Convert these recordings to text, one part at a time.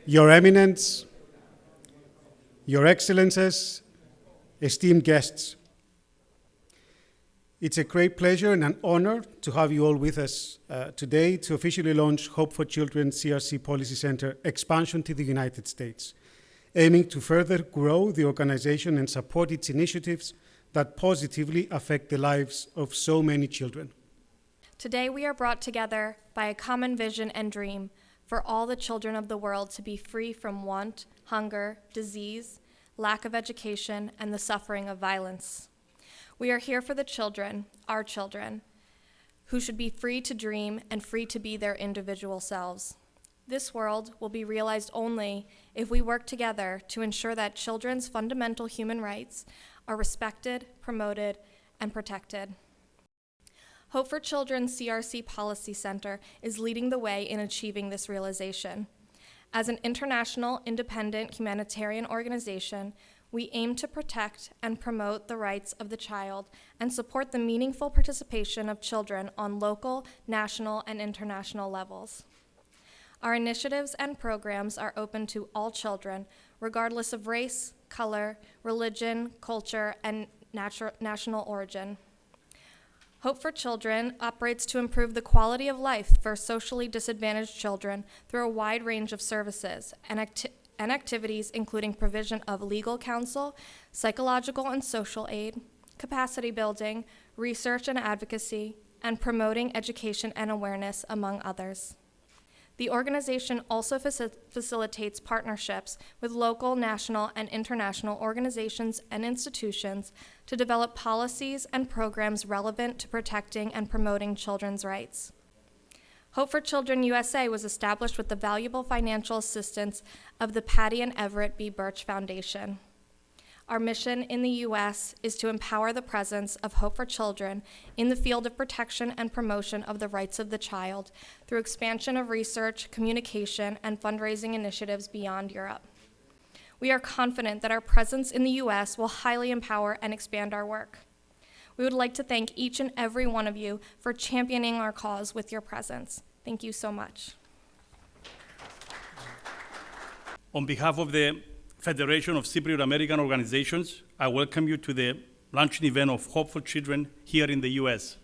Your Eminence, Your Excellencies, esteemed guests, it's a great pleasure and an honor to have you all with us today to officially launch Hope for Children CRC Policy Center expansion to the United States, aiming to further grow the organization and support its initiatives that positively affect the lives of so many children. Today we are brought together by a common vision and dream for all the children of the world to be free from want, hunger, disease, lack of education, and the suffering of violence. We are here for the children, our children, who should be free to dream and free to be their individual selves. This world will be realized only if we work together to ensure that children's fundamental human rights are respected, promoted, and protected. Hope for Children CRC Policy Center is leading the way in achieving this realization. As an international, independent humanitarian organization, we aim to protect and promote the rights of the child and support the meaningful participation of children on local, national, and international levels. Our initiatives and programs are open to all children, regardless of race, color, religion, culture, and national origin. Hope for Children operates to improve the quality of life for socially disadvantaged children through a wide range of services and activities, including provision of legal counsel, psychological and social aid, capacity building, research and advocacy, and promoting education and awareness, among others. The organization also facilitates partnerships with local, national, and international organizations and institutions to develop policies and programs relevant to protecting and promoting children's rights. Hope for Children USA was established with the valuable financial assistance of the Patti and Everett B. Birch Foundation. Our mission in the U.S. is to empower the presence of Hope for Children in the field of protection and promotion of the rights of the child through expansion of research, communication, and fundraising initiatives beyond Europe. We are confident that our presence in the U.S. will highly empower and expand our work. We would like to thank each and every one of you for championing our cause with your presence. Thank you so much. On behalf of the Federation of Cypriot American Organizations, I welcome you to the launching event of Hope for Children here in the US.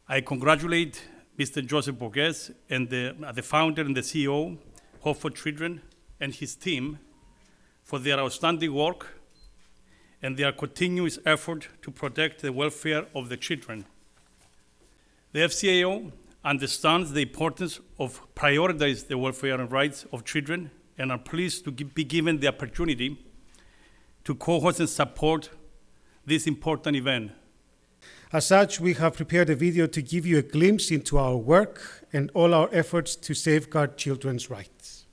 I congratulate Mr. Joseph Borges and the founder and the CEO, Hope for Children, and his team for their outstanding work and their continuous effort to protect the welfare of the children. The FCAO understands the importance of prioritizing the welfare and rights of children and are pleased to be given the opportunity to co-host and support this important event. As such, we have prepared a video to give you a glimpse into our work and all our efforts to safeguard children's rights.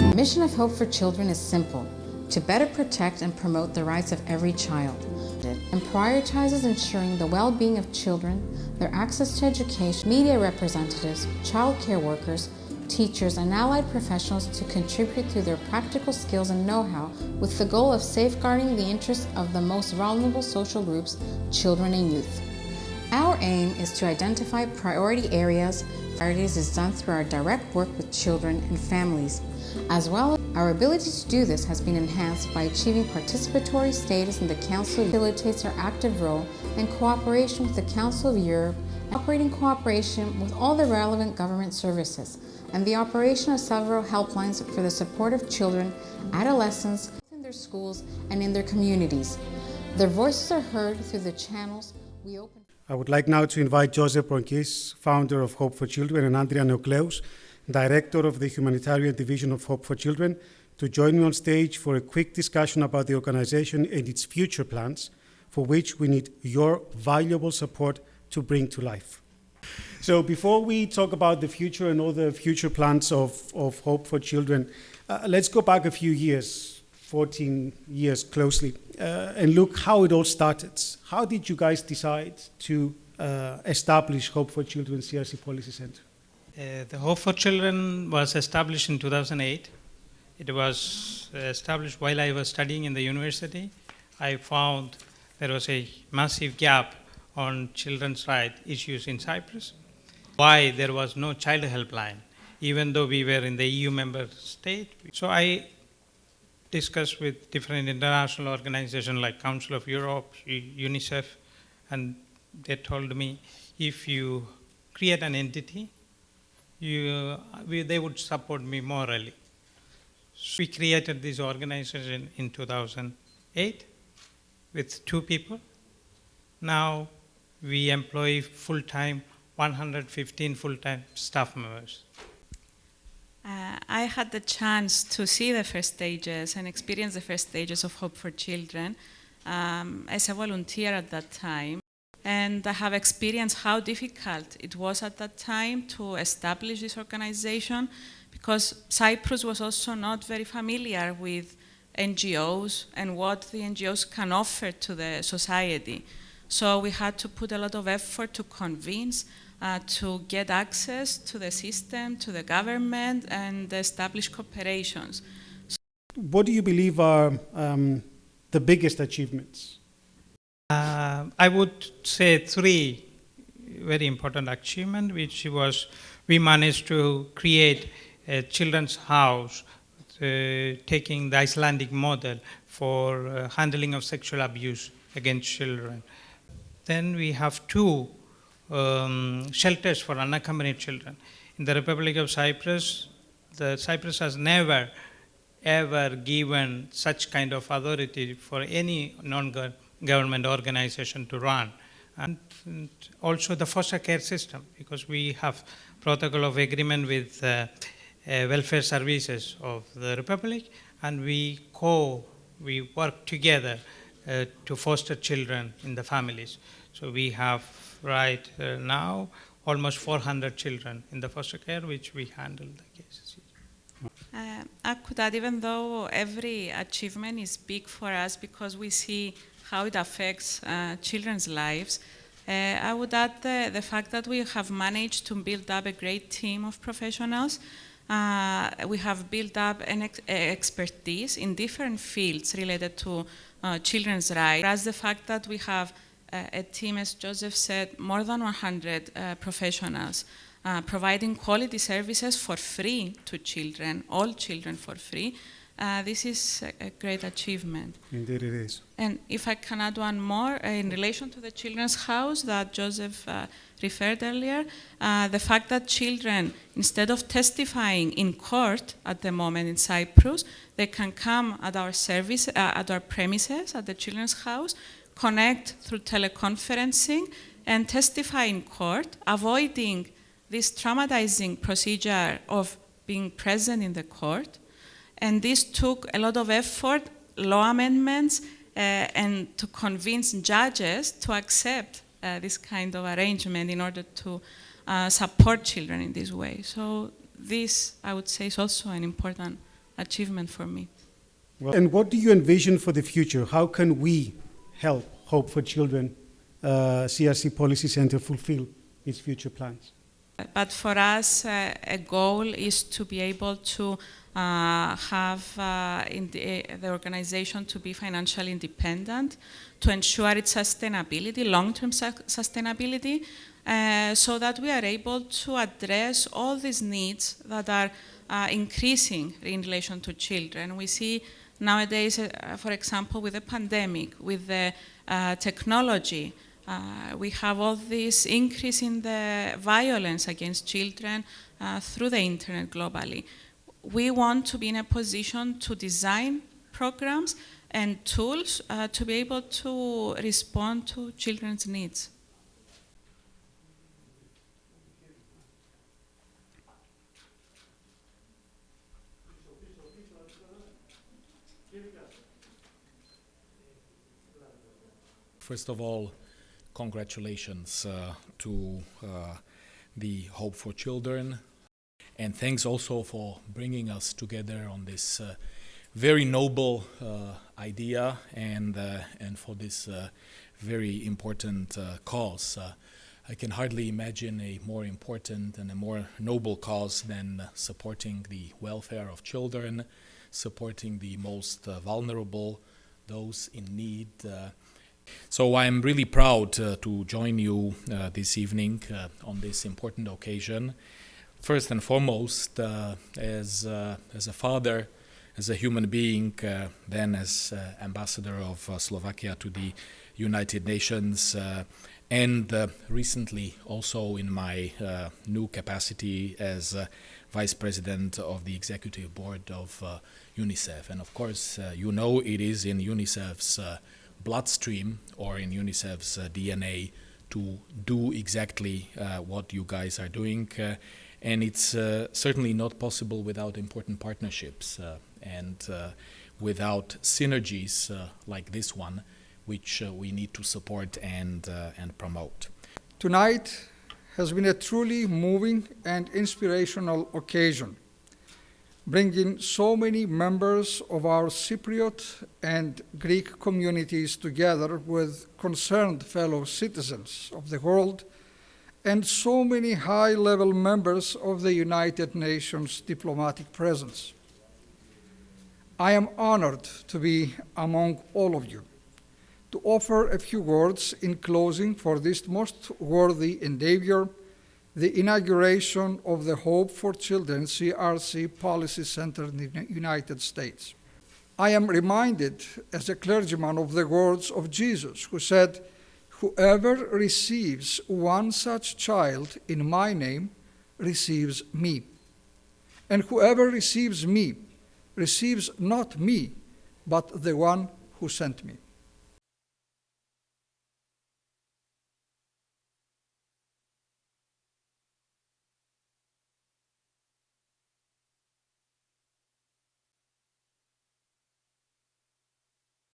The mission of Hope for Children is simple: to better protect and promote the rights of every child, and prioritizes ensuring the well-being of children, their access to education, media representatives, child care workers, teachers, and allied professionals to contribute through their practical skills and know-how with the goal of safeguarding the interests of the most vulnerable social groups, children and youth. Our aim is to identify priority areas. Priorities is done through our direct work with children and families. As well, our ability to do this has been enhanced by achieving participatory status in the Council. Facilitates our active role and cooperation with the Council of Europe, operating cooperation with all the relevant government services, and the operation of several helplines for the support of children, adolescents, in their schools and in their communities. Their voices are heard through the channels we open. I would like now to invite Joseph Borges, founder of Hope for Children, and Andrea Neocleous, Director of the Humanitarian Division of Hope for Children, to join me on stage for a quick discussion about the organization and its future plans, for which we need your valuable support to bring to life. So before we talk about the future and all the future plans of Hope for Children, let's go back a few years, 14 years closely, and look how it all started. How did you guys decide to establish Hope for Children CRC Policy Center? The Hope for Children was established in 2008. It was established while I was studying in the university. I found there was a massive gap on children's rights issues in Cyprus. why there was no child helpline, even though we were in the EU member state. So I discussed with different international organizations like Council of Europe, UNICEF, and they told me, if you create an entity, they would support me morally. So we created this organization in 2008 with 2 people. Now we employ full-time, 115 full-time staff members. I had the chance to see the first stages and experience the first stages of Hope for Children as a volunteer at that time. And I have experienced how difficult it was at that time to establish this organization, because Cyprus was also not very familiar with NGOs and what the NGOs can offer to the society. So we had to put a lot of effort to convince, to get access to the system, to the government, and establish cooperations. What do you believe are the biggest achievements? I would say 3 very important achievements, which was we managed to create a children's house, taking the Icelandic model for handling of sexual abuse against children. Then we have 2 shelters for unaccompanied children. In the Republic of Cyprus, Cyprus has never ever given such kind of authority for any non-government organization to run. And also the foster care system, because we have protocol of agreement with welfare services of the Republic, and we work together to foster children in the families. So we have right now almost 400 children in the foster care, which we handle the cases. I could add, even though every achievement is big for us because we see how it affects children's lives, I would add the fact that we have managed to build up a great team of professionals. We have built up an expertise in different fields related to children's rights, as the fact that we have a team, as Joseph said, more than 100 professionals providing quality services for free to children, all children for free. This is a great achievement. Indeed it is. And if I can add one more, in relation to the children's house that Joseph referred earlier, the fact that children, instead of testifying in court at the moment in Cyprus, they can come at our service, at our premises, at the children's house, connect through teleconferencing, and testify in court, avoiding this traumatizing procedure of being present in the court. And this took a lot of effort, law amendments, and to convince judges to accept this kind of arrangement in order to support children in this way. So this, I would say, is also an important achievement for me. Well, and what do you envision for the future? How can we help Hope for Children, CRC Policy Center, fulfill its future plans? But for us, a goal is to be able to have the organization to be financially independent, to ensure its sustainability, long-term sustainability, so that we are able to address all these needs that are increasing in relation to children. We see nowadays, for example, with the pandemic, with the technology, we have all this increase in the violence against children through the internet globally. We want to be in a position to design programs and tools to be able to respond to children's needs. First of all, congratulations to the Hope for Children, and thanks also for bringing us together on this very noble idea and for this very important cause. I can hardly imagine a more important and a more noble cause than supporting the welfare of children, supporting the most vulnerable, those in need. So I'm really proud to join you this evening on this important occasion. First and foremost, as a father, as a human being, then as ambassador of Slovakia to the United Nations, and recently also in my new capacity as Vice President of the Executive Board of UNICEF. And of course, you know it is in UNICEF's bloodstream or in UNICEF's DNA to do exactly what you guys are doing. And it's certainly not possible without important partnerships and without synergies like this one, which we need to support and promote. Tonight has been a truly moving and inspirational occasion, bringing so many members of our Cypriot and Greek communities together with concerned fellow citizens of the world and so many high-level members of the United Nations diplomatic presence. I am honored to be among all of you, to offer a few words in closing for this most worthy endeavor, the inauguration of the Hope for Children CRC Policy Center in the United States. I am reminded as a clergyman of the words of Jesus, who said, "Whoever receives one such child in my name receives me. And whoever receives me receives not me, but the one who sent me."